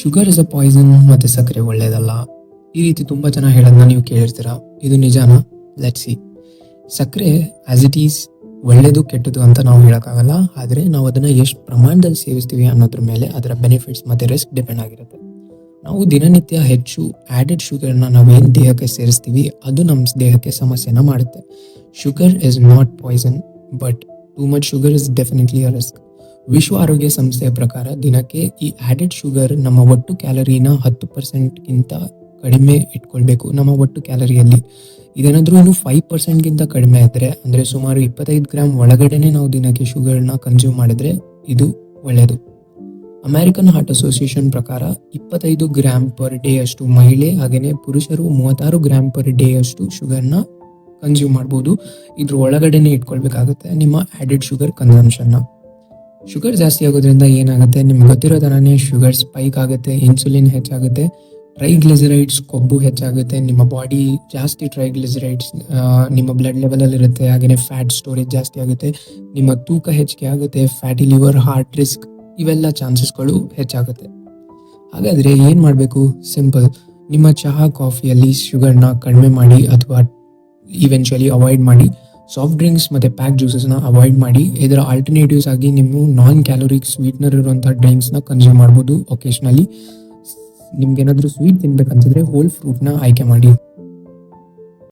Sugar is a Poisson ಮತ್ತು ಸಕ್ಕರೆ ಒಳ್ಳೆಯದಲ್ಲ, ಈ ರೀತಿ ತುಂಬ ಜನ ಹೇಳೋದನ್ನ ನೀವು ಕೇಳಿರ್ತೀರ. ಇದು ನಿಜಾನ? Let's see. ಸಕ್ಕರೆ ಆಸ್ ಇಟ್ ಈಸ್ ಒಳ್ಳೆಯದು ಕೆಟ್ಟದ್ದು ಅಂತ ನಾವು ಹೇಳೋಕ್ಕಾಗಲ್ಲ. ಆದರೆ ನಾವು ಅದನ್ನು ಎಷ್ಟು ಪ್ರಮಾಣದಲ್ಲಿ ಸೇವಿಸ್ತೀವಿ ಅನ್ನೋದ್ರ ಮೇಲೆ ಅದರ ಬೆನಿಫಿಟ್ಸ್ ಮತ್ತು ರಿಸ್ಕ್ ಡಿಪೆಂಡ್ ಆಗಿರುತ್ತೆ. ನಾವು ದಿನನಿತ್ಯ ಹೆಚ್ಚು ಆ್ಯಡೆಡ್ ಶುಗರ್ನ ನಾವೇನು ದೇಹಕ್ಕೆ ಸೇರಿಸ್ತೀವಿ ಅದು ನಮ್ಮ ದೇಹಕ್ಕೆ ಸಮಸ್ಯೆನ ಮಾಡುತ್ತೆ. Sugar is not poison, but too much sugar is definitely a risk. ವಿಶ್ವ ಆರೋಗ್ಯ ಸಂಸ್ಥೆಯ ಪ್ರಕಾರ ದಿನಕ್ಕೆ ಈ ಆ್ಯಡೆಡ್ ಶುಗರ್ ನಮ್ಮ ಒಟ್ಟು ಕ್ಯಾಲರಿನ 10%ಗಿಂತ ಕಡಿಮೆ ಇಟ್ಕೊಳ್ಬೇಕು ನಮ್ಮ ಒಟ್ಟು ಕ್ಯಾಲರಿಯಲ್ಲಿ. ಇದೇನಾದರೂ ಇನ್ನು 5%ಗಿಂತ ಕಡಿಮೆ ಇದ್ದರೆ, ಅಂದರೆ ಸುಮಾರು 25 ಗ್ರಾಮ್ ಒಳಗಡೆನೆ ನಾವು ದಿನಕ್ಕೆ ಶುಗರ್ನ ಕನ್ಸ್ಯೂಮ್ ಮಾಡಿದ್ರೆ ಇದು ಒಳ್ಳೆಯದು. ಅಮೆರಿಕನ್ ಹಾರ್ಟ್ ಅಸೋಸಿಯೇಷನ್ ಪ್ರಕಾರ 25 ಗ್ರಾಮ್ ಪರ್ ಡೇ ಅಷ್ಟು ಮಹಿಳೆ, ಹಾಗೆಯೇ ಪುರುಷರು 36 ಗ್ರಾಮ್ ಪರ್ ಡೇ ಅಷ್ಟು ಶುಗರ್ನ ಕನ್ಸ್ಯೂಮ್ ಮಾಡ್ಬೋದು. ಇದ್ರ ಒಳಗಡೆನೆ ಇಟ್ಕೊಳ್ಬೇಕಾಗುತ್ತೆ ನಿಮ್ಮ ಆ್ಯಡೆಡ್ ಶುಗರ್ ಕನ್ಸಂಪ್ಷನ್ನ. ಶುಗರ್ ಜಾಸ್ತಿ ಆಗೋದ್ರಿಂದ ಏನಾಗುತ್ತೆ, ನಿಮ್ಗೆ ಗೊತ್ತಿರೋ ಥರನೇ ಶುಗರ್ ಸ್ಪೈಕ್ ಆಗುತ್ತೆ, ಇನ್ಸುಲಿನ್ ಹೆಚ್ಚಾಗುತ್ತೆ, ಟ್ರೈಗ್ಲಿಸರೈಡ್ಸ್ ಕೊಬ್ಬು ಹೆಚ್ಚಾಗುತ್ತೆ, ನಿಮ್ಮ ಬಾಡಿ ಜಾಸ್ತಿ ಟ್ರೈಗ್ಲಿಸರೈಡ್ಸ್ ನಿಮ್ಮ ಬ್ಲಡ್ ಲೆವೆಲಲ್ಲಿ ಇರುತ್ತೆ, ಹಾಗೆಯೇ ಫ್ಯಾಟ್ ಸ್ಟೋರೇಜ್ ಜಾಸ್ತಿ ಆಗುತ್ತೆ, ನಿಮ್ಮ ತೂಕ ಹೆಚ್ಚಿಗೆ ಆಗುತ್ತೆ, ಫ್ಯಾಟಿ ಲಿವರ್, ಹಾರ್ಟ್ ರಿಸ್ಕ್ ಇವೆಲ್ಲ ಚಾನ್ಸಸ್ಗಳು ಹೆಚ್ಚಾಗುತ್ತೆ. ಹಾಗಾದರೆ ಏನು ಮಾಡಬೇಕು? ಸಿಂಪಲ್. ನಿಮ್ಮ ಚಹಾ ಕಾಫಿಯಲ್ಲಿ ಶುಗರ್ನ ಕಡಿಮೆ ಮಾಡಿ ಅಥವಾ ಇವೆನ್ಚುಯಲಿ ಅವಾಯ್ಡ್ ಮಾಡಿ. ಸಾಫ್ಟ್ ಡ್ರಿಂಕ್ಸ್ ಮತ್ತು ಪ್ಯಾಕ್ ಜ್ಯೂಸಸ್ನ ಅವಾಯ್ಡ್ ಮಾಡಿ. ಇದರ ಆಲ್ಟರ್ನೇಟಿವ್ಸ್ ಆಗಿ ನೀವು ನಾನ್ ಕ್ಯಾಲೋರಿಕ್ ಸ್ವೀಟ್ನರ್ ಇರುವಂಥ ಡ್ರಿಂಕ್ಸ್ನ ಕನ್ಸ್ಯೂಮ್ ಮಾಡ್ಬೋದು ಒಕೇಶ್ನಲಿ. ನಿಮ್ಗೇನಾದರೂ ಸ್ವೀಟ್ ತಿನ್ಬೇಕಂತಿದ್ರೆ ಹೋಲ್ ಫ್ರೂಟ್ನ ಆಯ್ಕೆ ಮಾಡಿ.